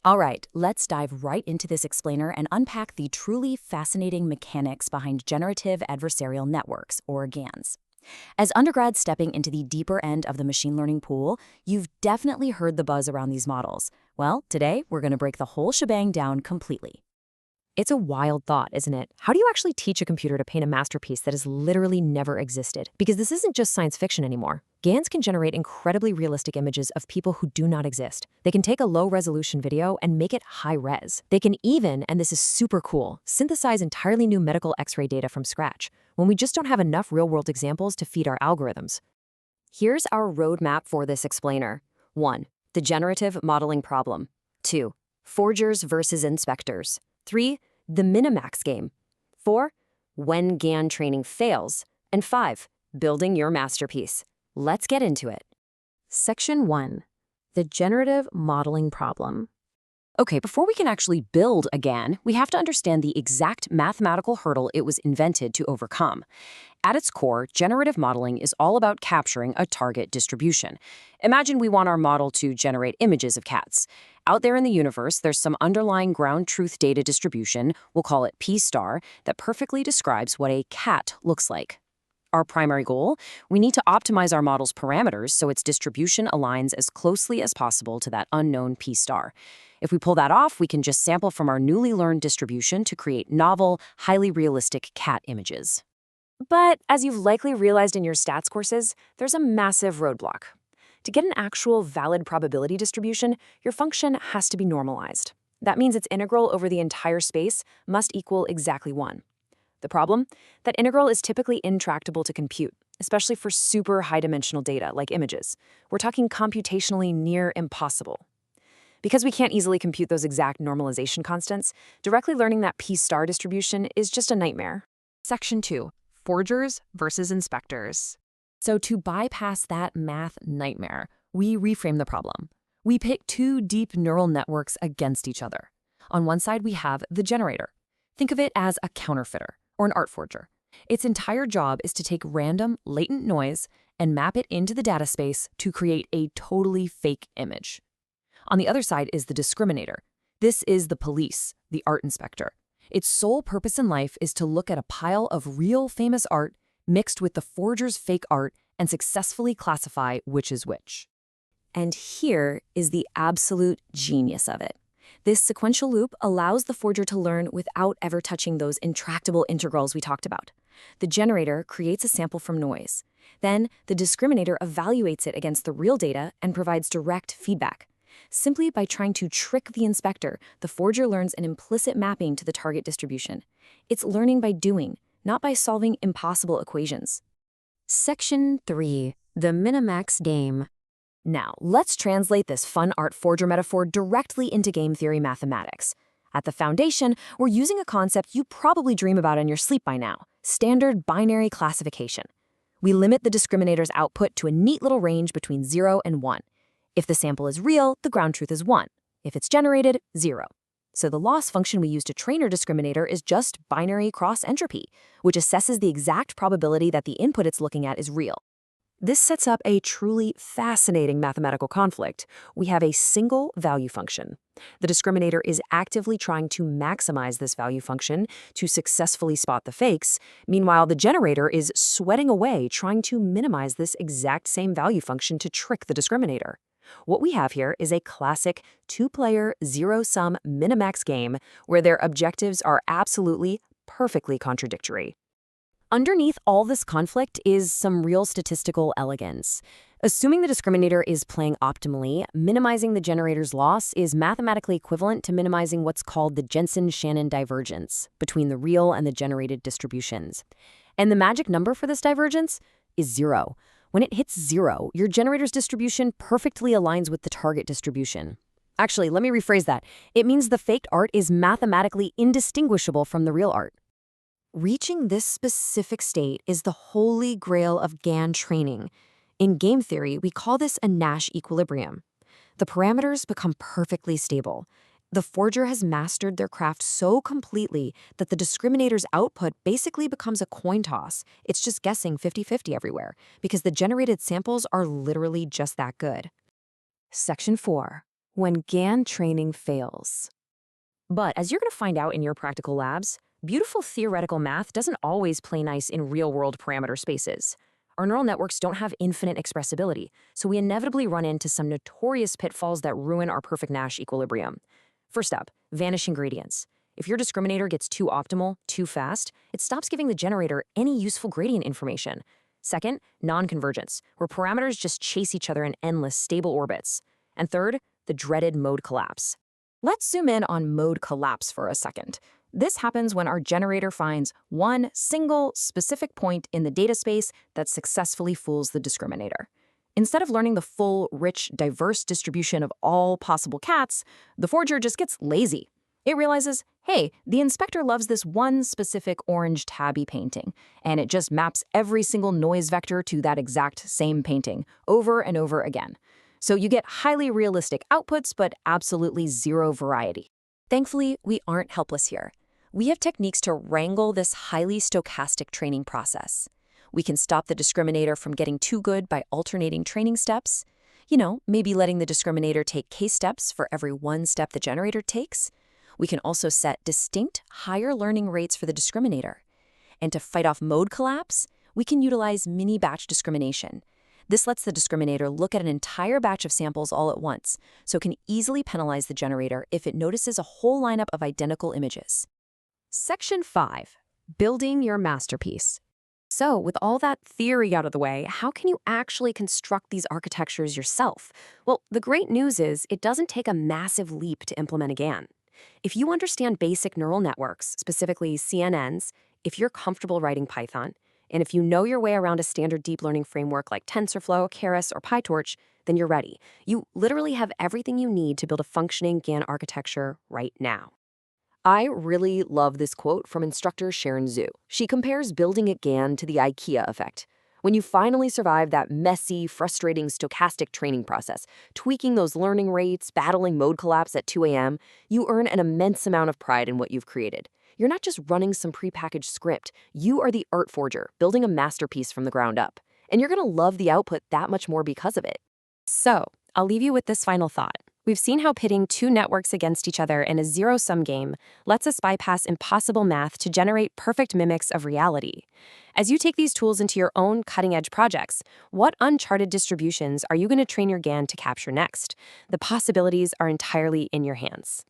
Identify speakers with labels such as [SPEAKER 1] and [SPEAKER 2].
[SPEAKER 1] All right, let's dive right into this explainer and unpack the truly fascinating mechanics behind generative adversarial networks, or GANs. As undergrads stepping into the deeper end of the machine learning pool, you've definitely heard the buzz around these models. Well, today we're going to break the whole shebang down completely.
[SPEAKER 2] It's a wild thought, isn't it? How do you actually teach a computer to paint a masterpiece that has literally never existed? Because this isn't just science fiction anymore. GANs can generate incredibly realistic images of people who do not exist. They can take a low-resolution video and make it high-res. They can even, and this is super cool, synthesize entirely new medical X-ray data from scratch, when we just don't have enough real-world examples to feed our algorithms. Here's our roadmap for this explainer. 1. The generative modeling problem. 2. Forgers versus inspectors. 3. The Minimax game. 4. When GAN training fails. And 5. Building your masterpiece. Let's get into it.
[SPEAKER 1] Section 1. The generative modeling problem. Okay, before we can actually build a GAN, we have to understand the exact mathematical hurdle it was invented to overcome. At its core, generative modeling is all about capturing a target distribution. Imagine we want our model to generate images of cats. Out there in the universe, there's some underlying ground truth data distribution, we'll call it P star, that perfectly describes what a cat looks like. Our primary goal? We need to optimize our model's parameters so its distribution aligns as closely as possible to that unknown P star. If we pull that off, we can just sample from our newly learned distribution to create novel, highly realistic cat images.
[SPEAKER 2] But as you've likely realized in your stats courses, there's a massive roadblock. To get an actual valid probability distribution, your function has to be normalized. That means its integral over the entire space must equal exactly 1. The problem? That integral is typically intractable to compute, especially for super high-dimensional data like images. We're talking computationally near impossible. Because we can't easily compute those exact normalization constants, directly learning that P-star distribution is just a nightmare.
[SPEAKER 3] Section 2. Forgers versus inspectors.
[SPEAKER 1] So to bypass that math nightmare, we reframe the problem. We pit two deep neural networks against each other. On one side, we have the generator. Think of it as a counterfeiter or an art forger. Its entire job is to take random, latent noise and map it into the data space to create a totally fake image. On the other side is the discriminator. This is the police, the art inspector. Its sole purpose in life is to look at a pile of real famous art mixed with the forger's fake art and successfully classify which is which. And here is the absolute genius of it. This sequential loop allows the forger to learn without ever touching those intractable integrals we talked about. The generator creates a sample from noise. Then, the discriminator evaluates it against the real data and provides direct feedback. Simply by trying to trick the inspector, the forger learns an implicit mapping to the target distribution. It's learning by doing, not by solving impossible equations. Section 3. The Minimax game. Now, let's translate this fun art forger metaphor directly into game theory mathematics. At the foundation, we're using a concept you probably dream about in your sleep by now: standard binary classification. We limit the discriminator's output to a neat little range between 0 and 1. If the sample is real, the ground truth is 1. If it's generated, 0. So the loss function we use to train our discriminator is just binary cross-entropy, which assesses the exact probability that the input it's looking at is real. This sets up a truly fascinating mathematical conflict. We have a single value function. The discriminator is actively trying to maximize this value function to successfully spot the fakes. Meanwhile, the generator is sweating away trying to minimize this exact same value function to trick the discriminator. What we have here is a classic two-player, zero-sum Minimax game where their objectives are absolutely, perfectly contradictory. Underneath all this conflict is some real statistical elegance. Assuming the discriminator is playing optimally, minimizing the generator's loss is mathematically equivalent to minimizing what's called the Jensen-Shannon divergence between the real and the generated distributions. And the magic number for this divergence is 0. When it hits 0, your generator's distribution perfectly aligns with the target distribution. Actually, let me rephrase that. It means the faked art is mathematically indistinguishable from the real art. Reaching this specific state is the holy grail of GAN training. In game theory, we call this a Nash equilibrium. The parameters become perfectly stable. The forger has mastered their craft so completely that the discriminator's output basically becomes a coin toss. It's just guessing 50-50 everywhere, because the generated samples are literally just that good. Section 4.
[SPEAKER 2] when GAN training fails. But as you're going to find out in your practical labs, beautiful theoretical math doesn't always play nice in real-world parameter spaces. Our neural networks don't have infinite expressibility, so we inevitably run into some notorious pitfalls that ruin our perfect Nash equilibrium. First up, vanishing gradients. If your discriminator gets too optimal, too fast, it stops giving the generator any useful gradient information. Second, non-convergence, where parameters just chase each other in endless, stable orbits. And third, the dreaded mode collapse.
[SPEAKER 1] Let's zoom in on mode collapse for a second. This happens when our generator finds one single specific point in the data space that successfully fools the discriminator. Instead of learning the full, rich, diverse distribution of all possible cats, the forger just gets lazy. It realizes, hey, the inspector loves this one specific orange tabby painting, and it just maps every single noise vector to that exact same painting over and over again. So you get highly realistic outputs, but absolutely zero variety. Thankfully, we aren't helpless here. We have techniques to wrangle this highly stochastic training process. We can stop the discriminator from getting too good by alternating training steps. Maybe letting the discriminator take case steps for every one step the generator takes. We can also set distinct, higher learning rates for the discriminator. And to fight off mode collapse, we can utilize mini-batch discrimination. This lets the discriminator look at an entire batch of samples all at once, so it can easily penalize the generator if it notices a whole lineup of identical images.
[SPEAKER 2] Section 5. Building your masterpiece. So, with all that theory out of the way, how can you actually construct these architectures yourself? Well, the great news is it doesn't take a massive leap to implement a GAN. If you understand basic neural networks, specifically CNNs, if you're comfortable writing Python, and if you know your way around a standard deep learning framework like TensorFlow, Keras, or PyTorch, then you're ready. You literally have everything you need to build a functioning GAN architecture right now. I really love this quote from instructor Sharon Zhu. She compares building a GAN to the IKEA effect. When you finally survive that messy, frustrating stochastic training process, tweaking those learning rates, battling mode collapse at 2 a.m., you earn an immense amount of pride in what you've created. You're not just running some prepackaged script. You are the art forger, building a masterpiece from the ground up. And you're going to love the output that much more because of it. So, I'll leave you with this final thought. We've seen how pitting two networks against each other in a zero-sum game lets us bypass impossible math to generate perfect mimics of reality. As you take these tools into your own cutting-edge projects, what uncharted distributions are you going to train your GAN to capture next? The possibilities are entirely in your hands.